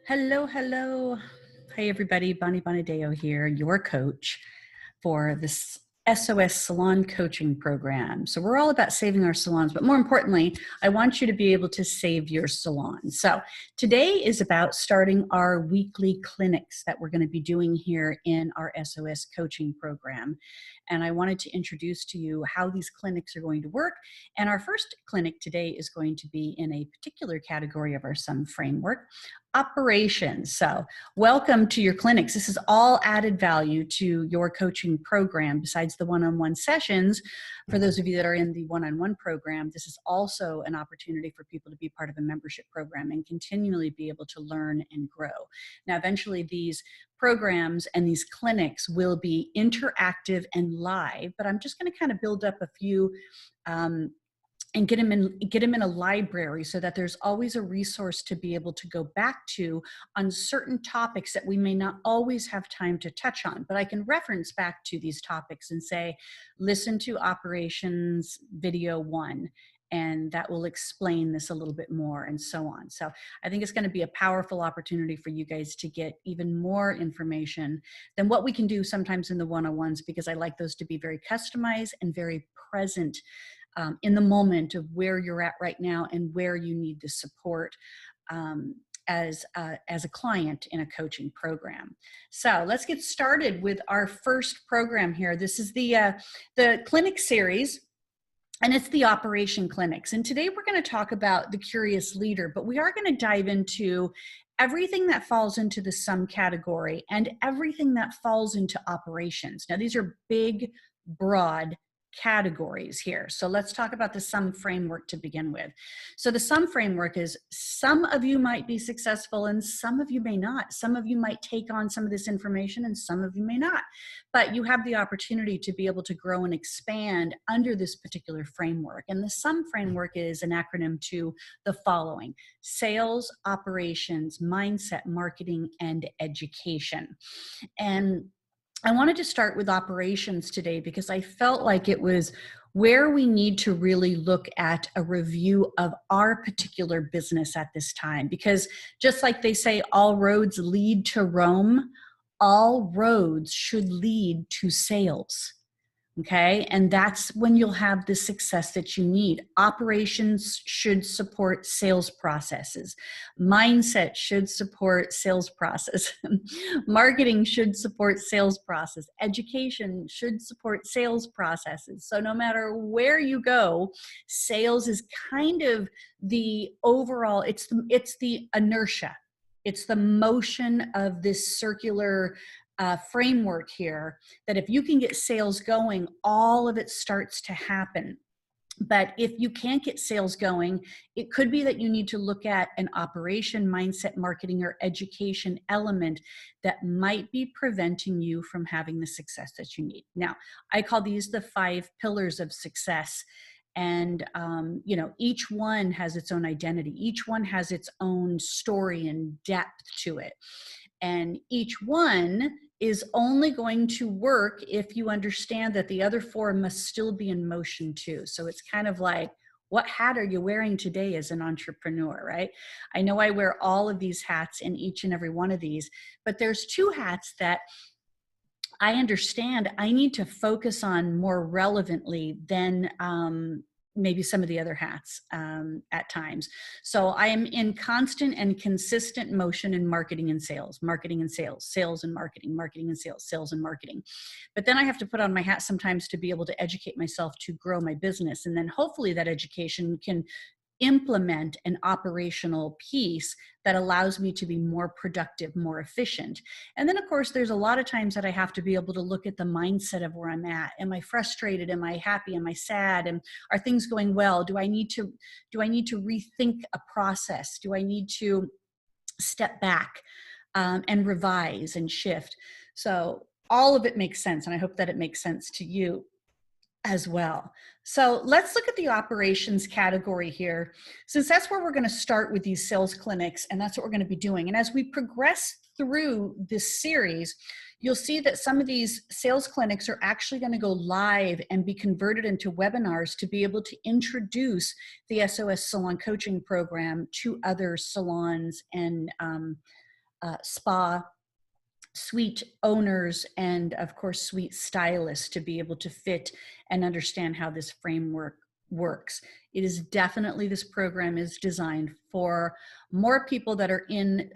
Hello, hello. Hi, everybody. Bonnie Bonadeo here, your coach for this SOS Salon coaching program. So we're all about saving our salons, but more importantly, I want you to be able to save your salon. So today is about starting our weekly clinics that we're going to be doing here in our SOS coaching program. And I wanted to introduce to you how these clinics are going to work. And our first clinic today is going to be in a particular category of our SUM framework, operations. So welcome to your clinics. This is all added value to your coaching program besides the one-on-one sessions. For those of you that are in the one-on-one program, this is also an opportunity for people to be part of a membership program and continually be able to learn and grow. Now, eventually these programs and these clinics will be interactive and live, but I'm just going to kind of build up a few and get them in a library so that there's always a resource to be able to go back to on certain topics that we may not always have time to touch on. But I can reference back to these topics and say, listen to operations video 1, and that will explain this a little bit more, and so on. So I think it's going to be a powerful opportunity for you guys to get even more information than what we can do sometimes in the one-on-ones, because I like those to be very customized and very present in the moment of where you're at right now and where you need the support as a client in a coaching program. So let's get started with our first program here. This is the clinic series, and it's the operation clinics. And today we're going to talk about the Curious Leader, but we are going to dive into everything that falls into the SUM category and everything that falls into operations. Now, these are big, broad categories here. So let's talk about the SUM framework to begin with. So the SUM framework is, some of you might be successful and some of you may not. Some of you might take on some of this information and some of you may not. But you have the opportunity to be able to grow and expand under this particular framework. And the SUM framework is an acronym to the following: sales, operations, mindset, marketing, and education. And I wanted to start with operations today because I felt like it was where we need to really look at a review of our particular business at this time. Because just like they say, all roads lead to Rome, all roads should lead to sales. Okay, and that's when you'll have the success that you need. Operations should support sales processes. Mindset should support sales process. Marketing should support sales process. Education should support sales processes. So no matter where you go, sales is kind of the overall, it's the inertia. It's the motion of this circular framework here, that if you can get sales going, all of it starts to happen. But if you can't get sales going, it could be that you need to look at an operation, mindset, marketing, or education element that might be preventing you from having the success that you need. Now, I call these the 5 pillars of success. And, each one has its own identity. Each one has its own story and depth to it. And each one is only going to work if you understand that the other 4 must still be in motion too. So it's kind of like, what hat are you wearing today as an entrepreneur, right? I know I wear all of these hats in each and every one of these, but there's 2 hats that I understand I need to focus on more relevantly than maybe some of the other hats at times. So I am in constant and consistent motion in marketing and sales, sales and marketing and sales and marketing. But then I have to put on my hat sometimes to be able to educate myself to grow my business. And then hopefully that education can implement an operational piece that allows me to be more productive, more efficient. And then of course, there's a lot of times that I have to be able to look at the mindset of where I'm at. Am I frustrated? Am I happy? Am I sad? And are things going well? Do I need to rethink a process? Do I need to step back and revise and shift? So all of it makes sense. And I hope that it makes sense to you as well. So let's look at the operations category here, since that's where we're going to start with these sales clinics, and that's what we're going to be doing. And as we progress through this series, you'll see that some of these sales clinics are actually going to go live and be converted into webinars to be able to introduce the SOS Salon coaching program to other salons and spa suite owners and of course suite stylists to be able to fit and understand how this framework works. It is definitely, this program is designed for more people that are in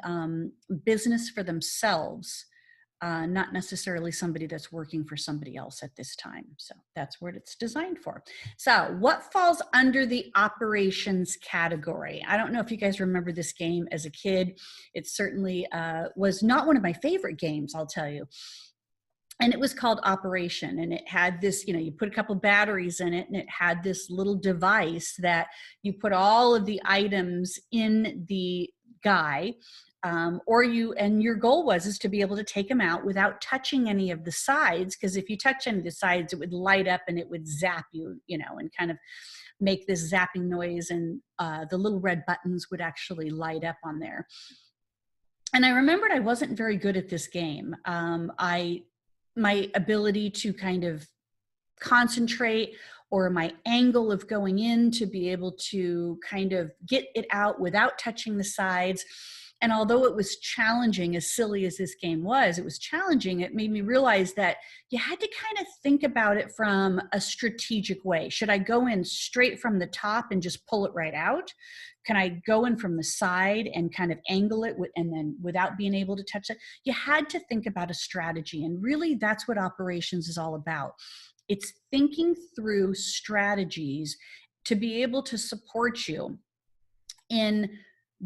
business for themselves, not necessarily somebody that's working for somebody else at this time. So that's what it's designed for. So what falls under the operations category? I don't know if you guys remember this game as a kid. It certainly was not one of my favorite games, I'll tell you. And it was called Operation, and it had this, you put a couple batteries in it, and it had this little device that you put all of the items in the guy, and your goal was to be able to take them out without touching any of the sides, because if you touch any of the sides, it would light up and it would zap you, and kind of make this zapping noise, and the little red buttons would actually light up on there. And I remembered I wasn't very good at this game. My ability to kind of concentrate, or my angle of going in to be able to kind of get it out without touching the sides. And although it was challenging, as silly as this game was, it was challenging. It made me realize that you had to kind of think about it from a strategic way. Should I go in straight from the top and just pull it right out? Can I go in from the side and kind of angle it and then without being able to touch it? You had to think about a strategy. And really, that's what operations is all about. It's thinking through strategies to be able to support you in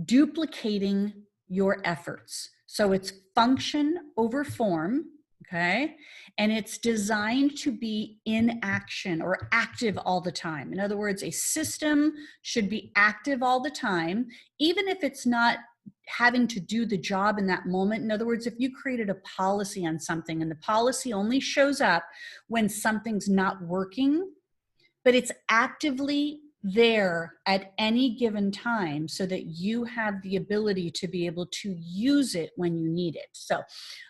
duplicating your efforts. So it's function over form, okay? And it's designed to be in action or active all the time. In other words, a system should be active all the time, even if it's not having to do the job in that moment. In other words, if you created a policy on something and the policy only shows up when something's not working, but it's actively there at any given time so that you have the ability to be able to use it when you need it. So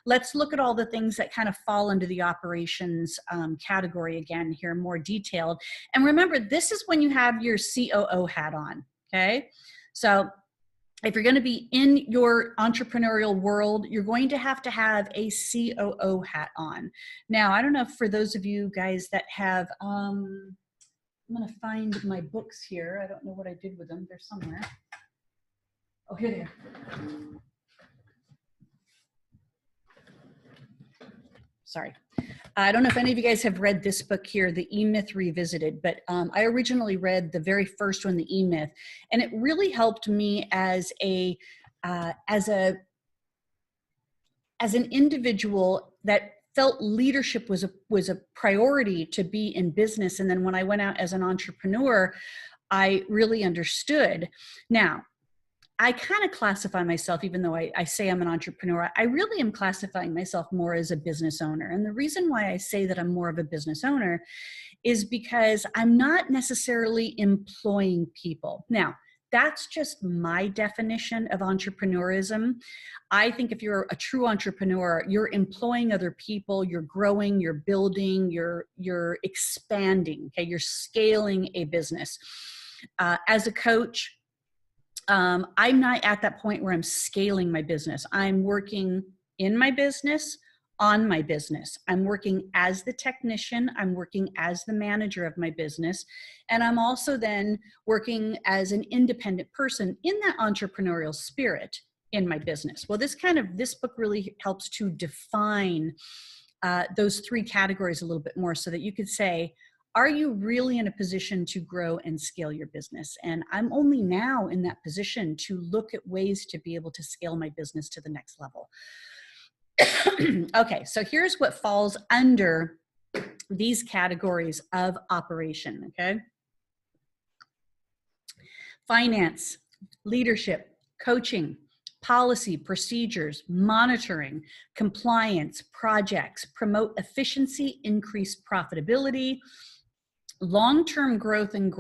let's look at all the things that kind of fall under the operations category again here, more detailed. And remember, this is when you have your COO hat on, okay? So if you're going to be in your entrepreneurial world, you're going to have a COO hat on. Now, I don't know if for those of you guys that have, I'm going to find my books here. I don't know what I did with them. They're somewhere. Oh, here they are. Sorry. I don't know if any of you guys have read this book here, The E-Myth Revisited, but I originally read the very first one, The E-Myth, and it really helped me as an individual that felt leadership was a priority to be in business. And then when I went out as an entrepreneur, I really understood. Now, I kind of classify myself, even though I say I'm an entrepreneur, I really am classifying myself more as a business owner. And the reason why I say that I'm more of a business owner is because I'm not necessarily employing people. Now, that's just my definition of entrepreneurism. I think if you're a true entrepreneur, you're employing other people, you're growing, you're building, you're expanding, okay? You're scaling a business. As a coach, I'm not at that point where I'm scaling my business. I'm working in my business, on my business. I'm working as the technician. I'm working as the manager of my business. And I'm also then working as an independent person in that entrepreneurial spirit in my business. Well, this book really helps to define those three categories a little bit more so that you could say, are you really in a position to grow and scale your business? And I'm only now in that position to look at ways to be able to scale my business to the next level. Okay, so here's what falls under these categories of operation, okay? Finance, leadership, coaching, policy, procedures, monitoring, compliance, projects, promote efficiency, increase profitability, long-term growth and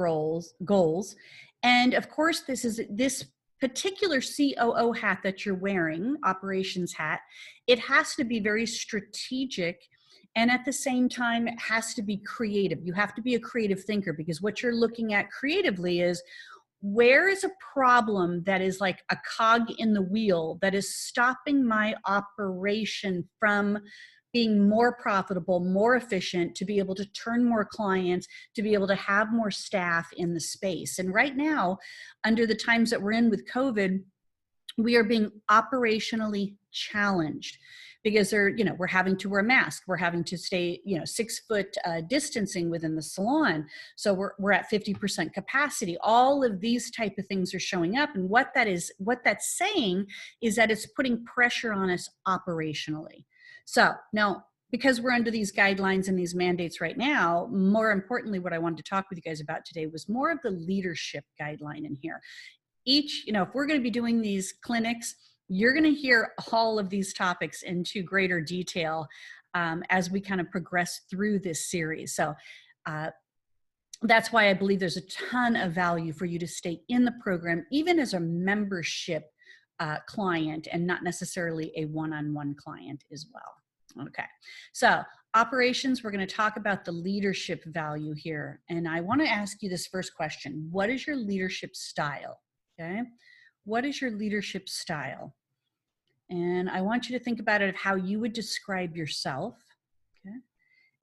goals. And of course, this particular COO hat that you're wearing, operations hat, it has to be very strategic, and at the same time, it has to be creative. You have to be a creative thinker, because what you're looking at creatively is, where is a problem that is like a cog in the wheel that is stopping my operation from being more profitable, more efficient, to be able to turn more clients, to be able to have more staff in the space. And right now, under the times that we're in with COVID, we are being operationally challenged because we're having to wear a mask. We're having to stay, 6 foot distancing within the salon. So we're at 50% capacity. All of these type of things are showing up. And what that's saying is that it's putting pressure on us operationally. So now, because we're under these guidelines and these mandates right now, more importantly, what I wanted to talk with you guys about today was more of the leadership guideline in here. If we're going to be doing these clinics, you're going to hear all of these topics into greater detail as we kind of progress through this series. So that's why I believe there's a ton of value for you to stay in the program, even as a membership client and not necessarily a one-on-one client as well. Okay, so operations, we're going to talk about the leadership value here. And I want to ask you this first question. What is your leadership style? Okay, what is your leadership style? And I want you to think about it of how you would describe yourself. Okay,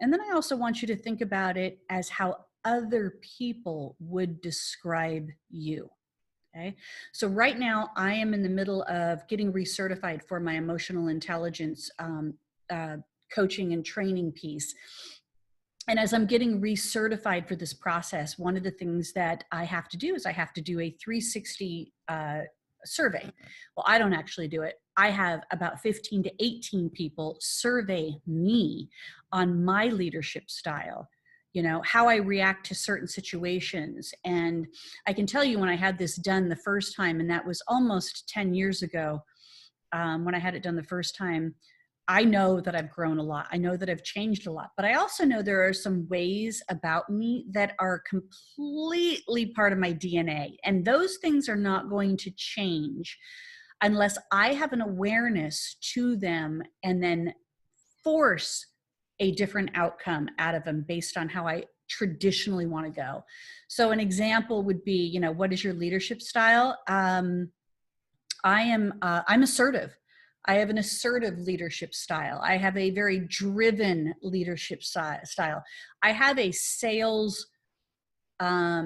and then I also want you to think about it as how other people would describe you. Okay, so right now I am in the middle of getting recertified for my emotional intelligence coaching and training piece. And as I'm getting recertified for this process, one of the things that I have to do is I have to do a 360 survey. Well, I don't actually do it. I have about 15 to 18 people survey me on my leadership style, how I react to certain situations. And I can tell you when I had this done the first time, and that was almost 10 years ago, when I had it done the first time, I know that I've grown a lot. I know that I've changed a lot, but I also know there are some ways about me that are completely part of my DNA. And those things are not going to change unless I have an awareness to them and then force a different outcome out of them based on how I traditionally want to go. So an example would be, what is your leadership style? I'm assertive. I have an assertive leadership style. I have a very driven leadership style. I have a sales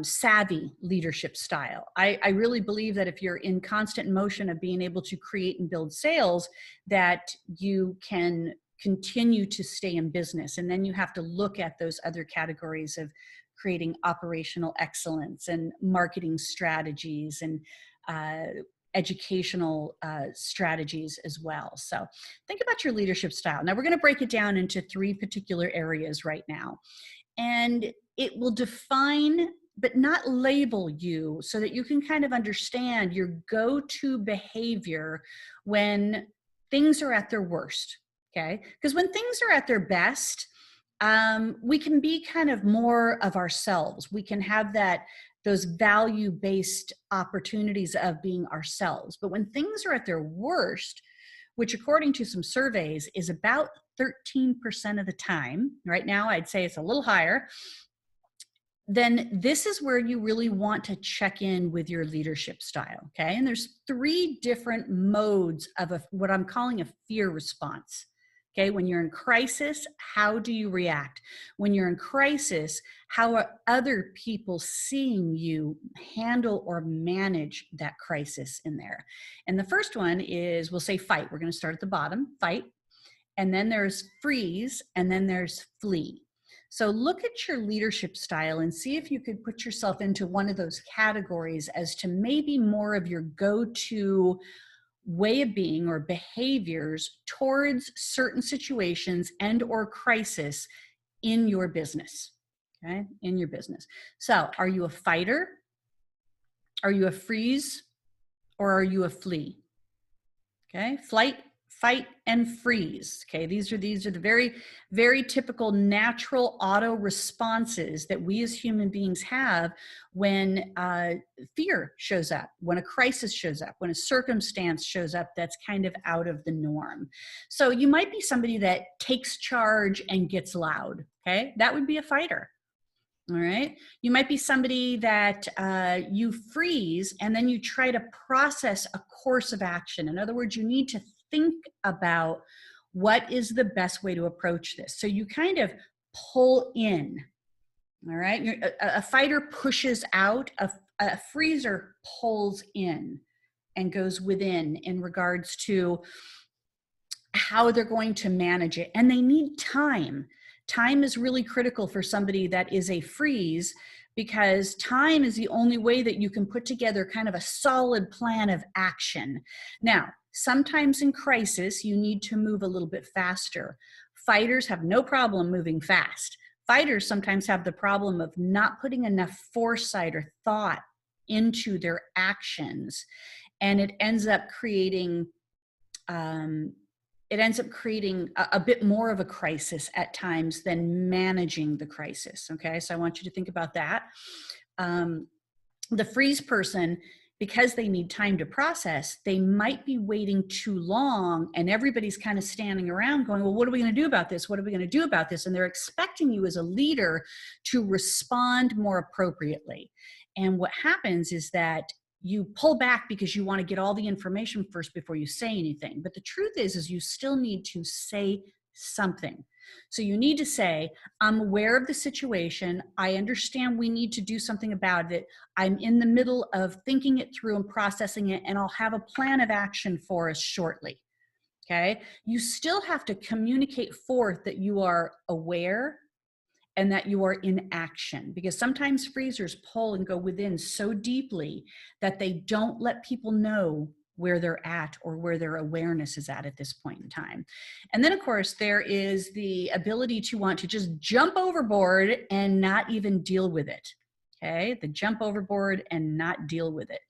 savvy leadership style. I really believe that if you're in constant motion of being able to create and build sales, that you can continue to stay in business. And then you have to look at those other categories of creating operational excellence and marketing strategies and educational strategies as well. So think about your leadership style. Now we're going to break it down into 3 particular areas right now. And it will define, but not label you, so that you can kind of understand your go-to behavior when things are at their worst, okay? Because when things are at their best, we can be kind of more of ourselves. We can have those value-based opportunities of being ourselves. But when things are at their worst, which according to some surveys is about 13% of the time, right now I'd say it's a little higher, then this is where you really want to check in with your leadership style, okay? And there's 3 different modes of what I'm calling a fear response. Okay, when you're in crisis, how do you react? When you're in crisis, how are other people seeing you handle or manage that crisis in there? And the first one is, we'll say fight. We're going to start at the bottom, fight. And then there's freeze, and then there's flee. So look at your leadership style and see if you could put yourself into one of those categories as to maybe more of your go-to way of being or behaviors towards certain situations and or crisis in your business, okay? In your business. So are you a fighter? Are you a freeze? Or are you a flee? Okay, flight, fight, and freeze. Okay, these are the very, very typical natural auto responses that we as human beings have when fear shows up, when a crisis shows up, when a circumstance shows up that's kind of out of the norm. So you might be somebody that takes charge and gets loud. Okay, that would be a fighter. All right. You might be somebody that you freeze and then you try to process a course of action. In other words, you need to think about what is the best way to approach this. So you kind of pull in. All right. A fighter pushes out, a freezer pulls in and goes within in regards to how they're going to manage it. And they need time. Time is really critical for somebody that is a freeze, because time is the only way that you can put together kind of a solid plan of action. Now, sometimes in crisis, you need to move a little bit faster. Fighters have no problem moving fast. Fighters sometimes have the problem of not putting enough foresight or thought into their actions. And it ends up creating a bit more of a crisis at times than managing the crisis. Okay, so I want you to think about that. The freeze person, because they need time to process, they might be waiting too long, and everybody's kind of standing around going, well, what are we going to do about this? What are we going to do about this? And they're expecting you as a leader to respond more appropriately. And what happens is that you pull back because you want to get all the information first before you say anything. But the truth is you still need to say something. So you need to say, I'm aware of the situation. I understand we need to do something about it. I'm in the middle of thinking it through and processing it, and I'll have a plan of action for us shortly. Okay? You still have to communicate forth that you are aware and that you are in action, because sometimes freezers pull and go within so deeply that they don't let people know where they're at or where their awareness is at this point in time. And then of course there is the ability to want to just jump overboard and not even deal with it. Okay, the jump overboard and not deal with it.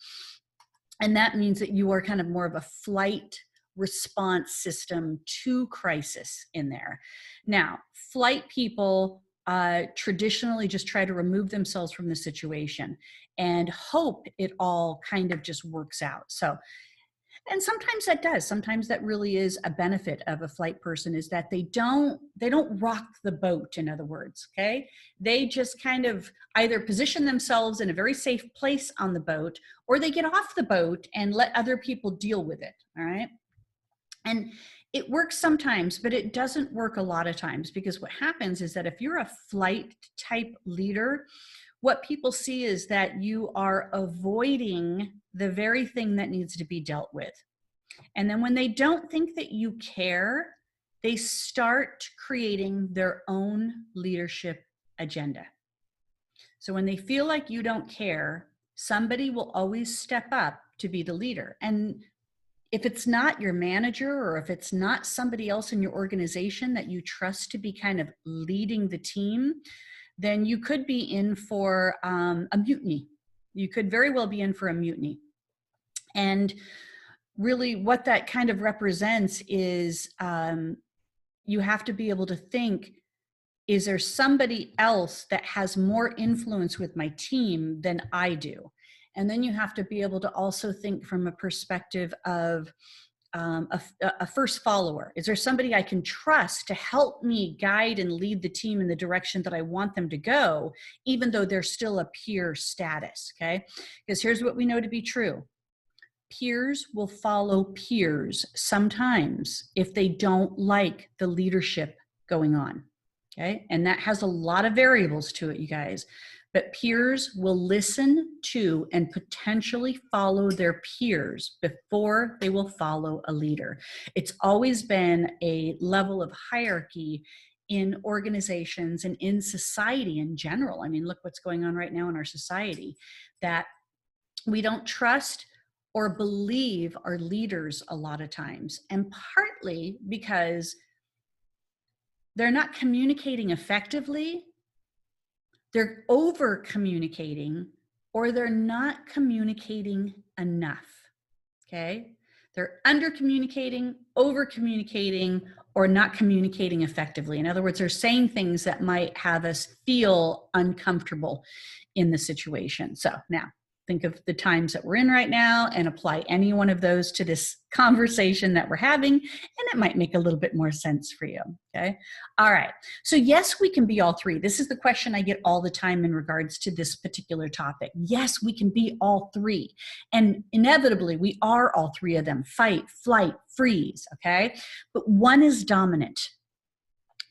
And that means that you are kind of more of a flight response system to crisis in there. Now, flight people traditionally just try to remove themselves from the situation and hope it all kind of just works out. So, and sometimes that does. Sometimes that really is a benefit of a flight person, is that they don't rock the boat, in other words, okay? They just kind of either position themselves in a very safe place on the boat, or they get off the boat and let other people deal with it, all right? And it works sometimes, but it doesn't work a lot of times, because what happens is that if you're a flight type leader, what people see is that you are avoiding the very thing that needs to be dealt with. And then when they don't think that you care, they start creating their own leadership agenda. So when they feel like you don't care, somebody will always step up to be the leader. And if it's not your manager, or if it's not somebody else in your organization that you trust to be kind of leading the team, then you could be in for a mutiny. You could very well be in for a mutiny. And really what that kind of represents is you have to be able to think, is there somebody else that has more influence with my team than I do? And then you have to be able to also think from a perspective of a first follower. Is there somebody I can trust to help me guide and lead the team in the direction that I want them to go, even though they're still a peer status, okay? Because here's what we know to be true. Peers will follow peers sometimes if they don't like the leadership going on, okay? And that has a lot of variables to it, you guys. But peers will listen to and potentially follow their peers before they will follow a leader. It's always been a level of hierarchy in organizations and in society in general. I mean, look what's going on right now in our society, that we don't trust or believe our leaders a lot of times, and partly because they're not communicating effectively, they're over communicating, or they're not communicating enough, okay? They're under communicating, over communicating, or not communicating effectively. In other words, they're saying things that might have us feel uncomfortable in the situation. So now, think of the times that we're in right now and apply any one of those to this conversation that we're having, and it might make a little bit more sense for you, okay? All right, so yes, we can be all three. This is the question I get all the time in regards to this particular topic. Yes, we can be all three, and inevitably, we are all three of them: fight, flight, freeze, okay? But one is dominant.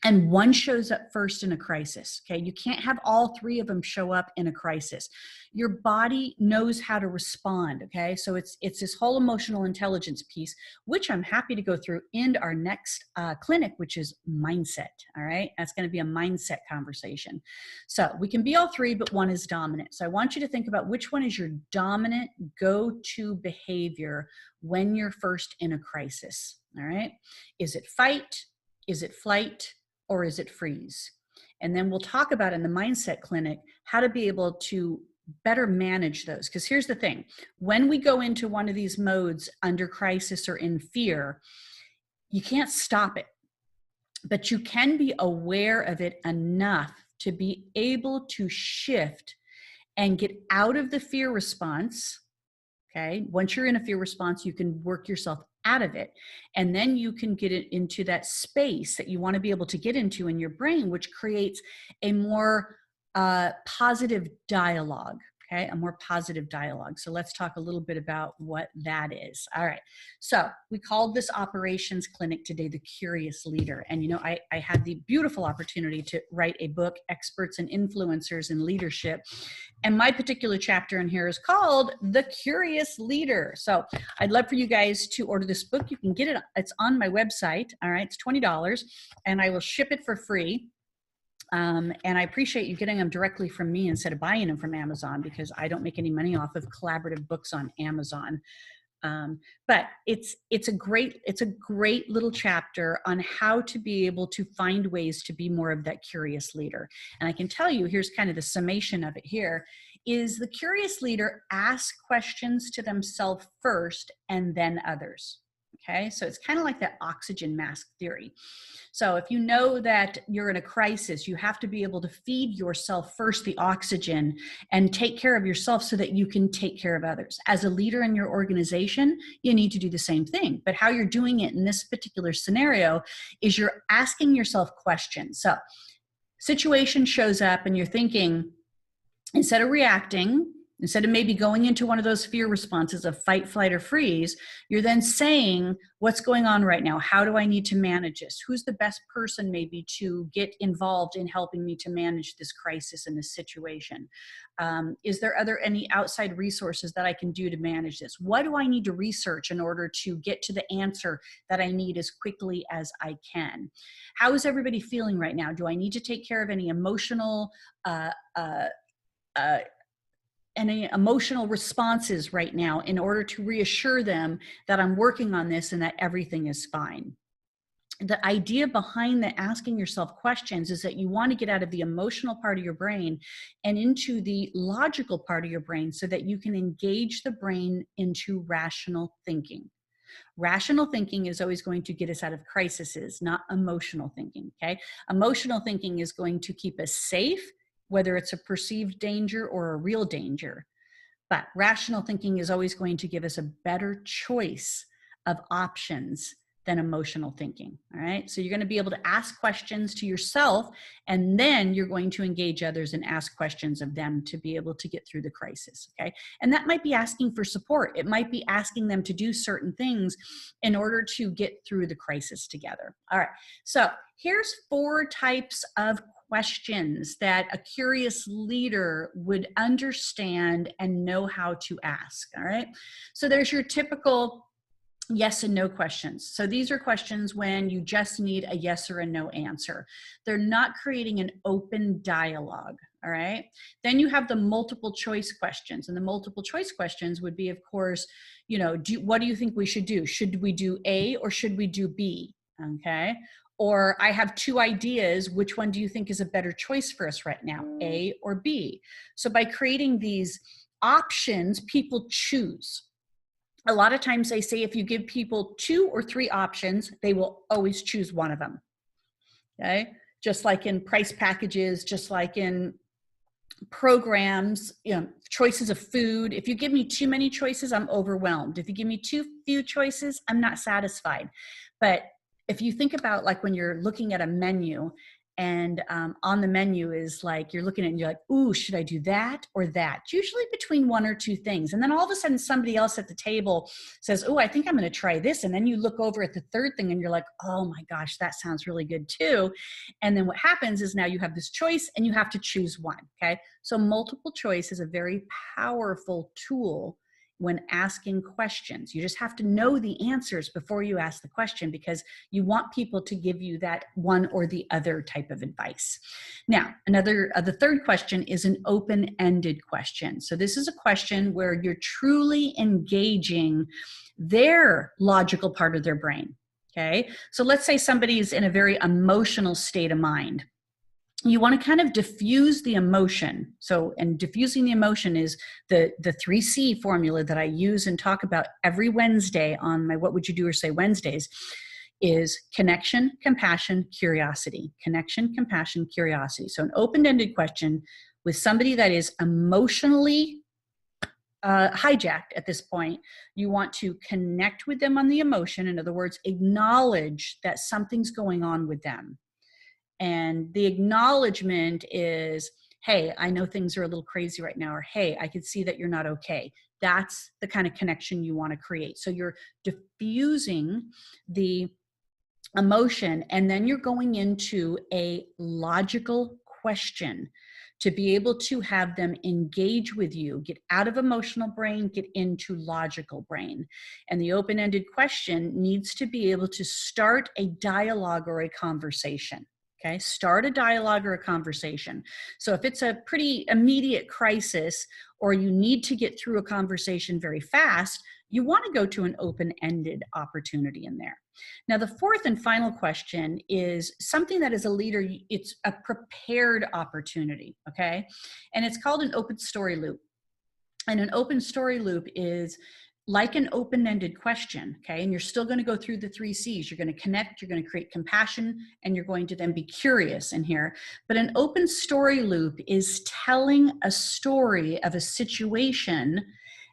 And one shows up first in a crisis, okay? You can't have all three of them show up in a crisis. Your body knows how to respond, okay? So it's this whole emotional intelligence piece, which I'm happy to go through in our next clinic, which is mindset, all right? That's gonna be a mindset conversation. So we can be all three, but one is dominant. So I want you to think about which one is your dominant go-to behavior when you're first in a crisis, all right? Is it fight? Is it flight? Or is it freeze? And then we'll talk about in the mindset clinic how to be able to better manage those. Because here's the thing, when we go into one of these modes under crisis or in fear, you can't stop it, but you can be aware of it enough to be able to shift and get out of the fear response. Okay, once you're in a fear response, you can work yourself out of it. And then you can get it into that space that you want to be able to get into in your brain, which creates a more positive dialogue. Okay, a more positive dialogue. So let's talk a little bit about what that is. All right. So we called this operations clinic today the Curious Leader. And, you know, I had the beautiful opportunity to write a book, Experts and Influencers in Leadership. And my particular chapter in here is called The Curious Leader. So I'd love for you guys to order this book. You can get it. It's on my website. All right. It's $20 and I will ship it for free. And I appreciate you getting them directly from me instead of buying them from Amazon, because I don't make any money off of collaborative books on Amazon. But it's a great little chapter on how to be able to find ways to be more of that curious leader. And I can tell you, here's kind of the summation of it here, is the curious leader asks questions to themselves first and then others. Okay, so it's kind of like that oxygen mask theory. So if you know that you're in a crisis, you have to be able to feed yourself first the oxygen and take care of yourself so that you can take care of others. As a leader in your organization, you need to do the same thing. But how you're doing it in this particular scenario is you're asking yourself questions. So situation shows up and you're thinking, instead of reacting, instead of maybe going into one of those fear responses of fight, flight, or freeze, you're then saying, what's going on right now? How do I need to manage this? Who's the best person maybe to get involved in helping me to manage this crisis and this situation? Is there any outside resources that I can do to manage this? What do I need to research in order to get to the answer that I need as quickly as I can? How is everybody feeling right now? Do I need to take care of any emotional responses right now in order to reassure them that I'm working on this and that everything is fine? The idea behind the asking yourself questions is that you want to get out of the emotional part of your brain and into the logical part of your brain so that you can engage the brain into rational thinking. Rational thinking is always going to get us out of crises, not emotional thinking, okay? Emotional thinking is going to keep us safe, whether it's a perceived danger or a real danger. But rational thinking is always going to give us a better choice of options than emotional thinking, all right? So you're going to be able to ask questions to yourself, and then you're going to engage others and ask questions of them to be able to get through the crisis, okay? And that might be asking for support. It might be asking them to do certain things in order to get through the crisis together. All right, so here's 4 types of questions that a curious leader would understand and know how to ask, all right? So there's your typical yes and no questions. So these are questions when you just need a yes or a no answer. They're not creating an open dialogue, all right? Then you have the multiple choice questions. And the multiple choice questions would be, of course, you know, what do you think we should do? Should we do A or should we do B, okay? Or I have 2 ideas. Which one do you think is a better choice for us right now, A or B? So by creating these options, people choose. A lot of times they say if you give people 2 or 3 options, they will always choose one of them, okay? Just like in price packages, just like in programs, choices of food. If you give me too many choices, I'm overwhelmed. If you give me too few choices, I'm not satisfied. But if you think about like when you're looking at a menu and on the menu is like, you're looking at it and you're like, ooh, should I do that or that? It's usually between one or two things. And then all of a sudden somebody else at the table says, oh, I think I'm going to try this. And then you look over at the third thing and you're like, oh my gosh, that sounds really good too. And then what happens is now you have this choice and you have to choose one. Okay. So multiple choice is a very powerful tool when asking questions. You just have to know the answers before you ask the question, because you want people to give you that one or the other type of advice. Now, the third question is an open-ended question. So this is a question where you're truly engaging their logical part of their brain. Okay. So let's say somebody's in a very emotional state of mind. You want to kind of diffuse the emotion. So, and diffusing the emotion is the 3C formula that I use and talk about every Wednesday on my What Would You Do or Say Wednesdays is connection, compassion, curiosity. Connection, compassion, curiosity. So an open-ended question with somebody that is emotionally hijacked at this point, you want to connect with them on the emotion. In other words, acknowledge that something's going on with them. And the acknowledgement is, hey, I know things are a little crazy right now, or hey, I can see that you're not okay. That's the kind of connection you want to create. So you're diffusing the emotion, and then you're going into a logical question to be able to have them engage with you, get out of emotional brain, get into logical brain. And the open-ended question needs to be able to start a dialogue or a conversation. Okay, start a dialogue or a conversation. So if it's a pretty immediate crisis or you need to get through a conversation very fast, you want to go to an open-ended opportunity in there. Now, the fourth and final question is something that as a leader, it's a prepared opportunity, okay? And it's called an open story loop. And an open story loop is like an open-ended question, okay? And you're still going to go through the 3 C's. You're going to connect, you're going to create compassion, and you're going to then be curious in here. But an open story loop is telling a story of a situation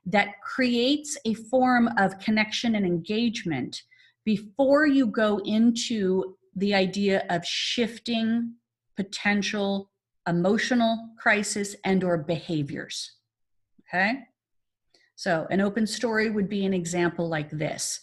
that creates a form of connection and engagement before you go into the idea of shifting potential emotional crisis and or behaviors, okay? So an open story would be an example like this.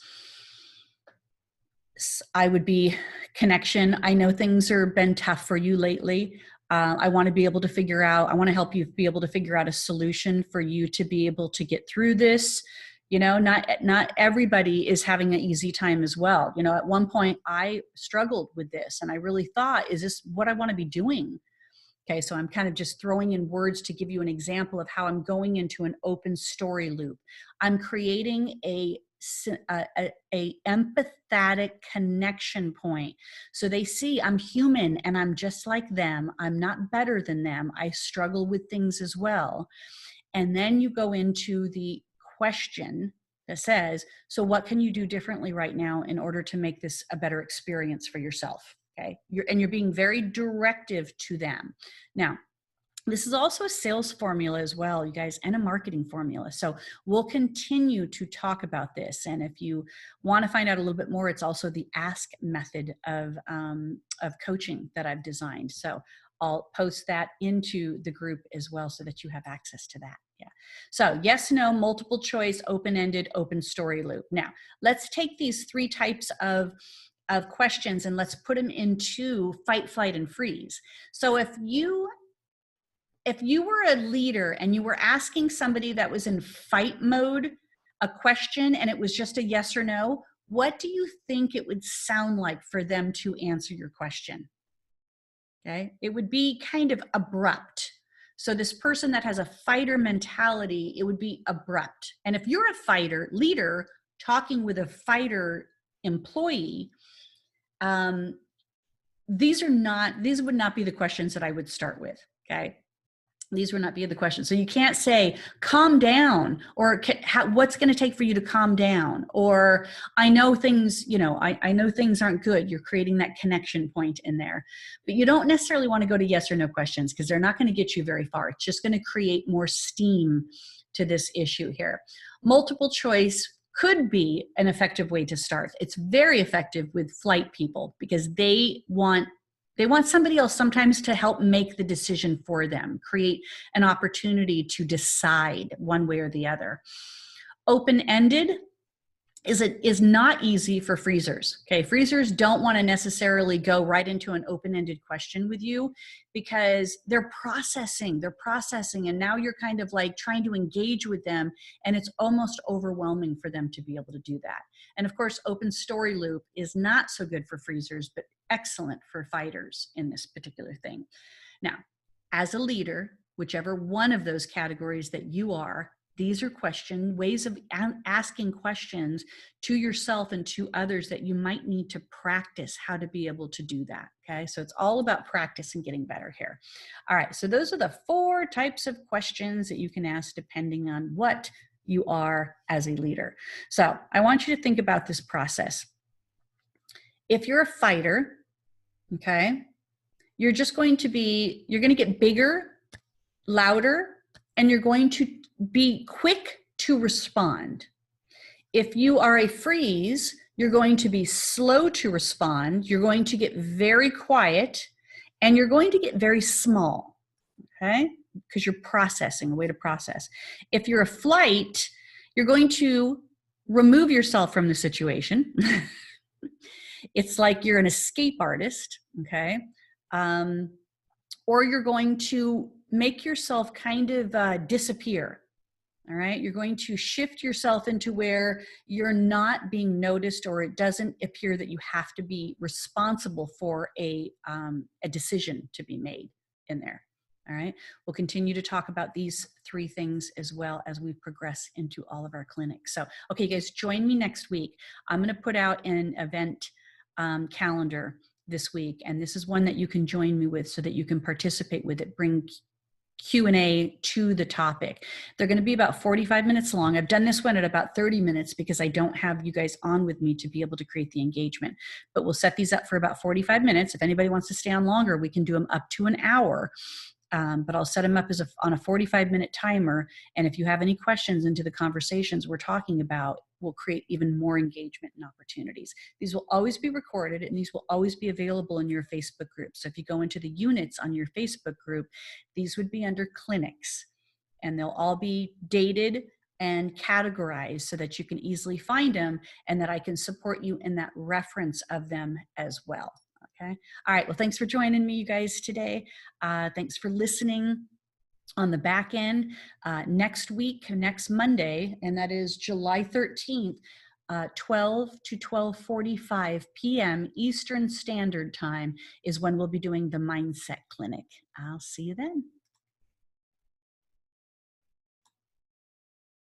I would be connection. I know things have been tough for you lately. I want to be able to figure out, I want to help you be able to figure out a solution for you to be able to get through this. You know, not everybody is having an easy time as well. You know, at one point I struggled with this and I really thought, is this what I want to be doing? Okay, so I'm kind of just throwing in words to give you an example of how I'm going into an open story loop. I'm creating a empathetic connection point. So they see I'm human and I'm just like them. I'm not better than them. I struggle with things as well. And then you go into the question that says, so what can you do differently right now in order to make this a better experience for yourself? Okay, you're being very directive to them. Now, this is also a sales formula as well, you guys, and a marketing formula. So we'll continue to talk about this. And if you want to find out a little bit more, it's also the ask method of coaching that I've designed. So I'll post that into the group as well so that you have access to that. Yeah. So yes, no, multiple choice, open-ended, open story loop. Now, let's take these 3 types of questions and let's put them into fight, flight, and freeze. So if you were a leader and you were asking somebody that was in fight mode a question and it was just a yes or no, what do you think it would sound like for them to answer your question? Okay, it would be kind of abrupt. So this person that has a fighter mentality, it would be abrupt. And if you're a fighter leader talking with a fighter employee, these would not be the questions that I would start with, okay? These would not be the questions. So you can't say, calm down, or what's going to take for you to calm down? Or I know things, I know things aren't good. You're creating that connection point in there. But you don't necessarily want to go to yes or no questions because they're not going to get you very far. It's just going to create more steam to this issue here. Multiple choice could be an effective way to start. It's very effective with flight people because they want somebody else sometimes to help make the decision for them, create an opportunity to decide one way or the other. Open-ended is not easy for freezers. Okay, freezers don't want to necessarily go right into an open-ended question with you because they're processing, and now you're kind of like trying to engage with them, and it's almost overwhelming for them to be able to do that. And of course, open story loop is not so good for freezers, but excellent for fighters in this particular thing. Now, as a leader, whichever one of those categories that you are, these are ways of asking questions to yourself and to others that you might need to practice how to be able to do that, okay? So it's all about practice and getting better here. All right, so those are the 4 types of questions that you can ask depending on what you are as a leader. So I want you to think about this process. If you're a fighter, okay, you're going to get bigger, louder, and you're going to be quick to respond. If you are a freeze, you're going to be slow to respond. You're going to get very quiet, and you're going to get very small, okay? Because you're processing, a way to process. If you're a flight, you're going to remove yourself from the situation. It's like you're an escape artist, okay? Or you're going to make yourself kind of disappear. All right, you're going to shift yourself into where you're not being noticed, or it doesn't appear that you have to be responsible for a decision to be made in there. All right, we'll continue to talk about these 3 things as well as we progress into all of our clinics. So, okay, guys, join me next week. I'm going to put out an event calendar this week, and this is one that you can join me with so that you can participate with it. Bring Q&A to the topic. They're going to be about 45 minutes long. I've done this one at about 30 minutes because I don't have you guys on with me to be able to create the engagement. But we'll set these up for about 45 minutes. If anybody wants to stay on longer, we can do them up to an hour. But I'll set them up on a 45-minute timer. And if you have any questions into the conversations we're talking about, we'll create even more engagement and opportunities. These will always be recorded, and these will always be available in your Facebook group. So if you go into the units on your Facebook group, these would be under clinics, and they'll all be dated and categorized so that you can easily find them and that I can support you in that reference of them as well. Okay. All right. Well, thanks for joining me, you guys, today. Thanks for listening on the back end. Next Monday, and that is July 13th, 12 to 12:45 p.m. Eastern Standard Time is when we'll be doing the Mindset Clinic. I'll see you then.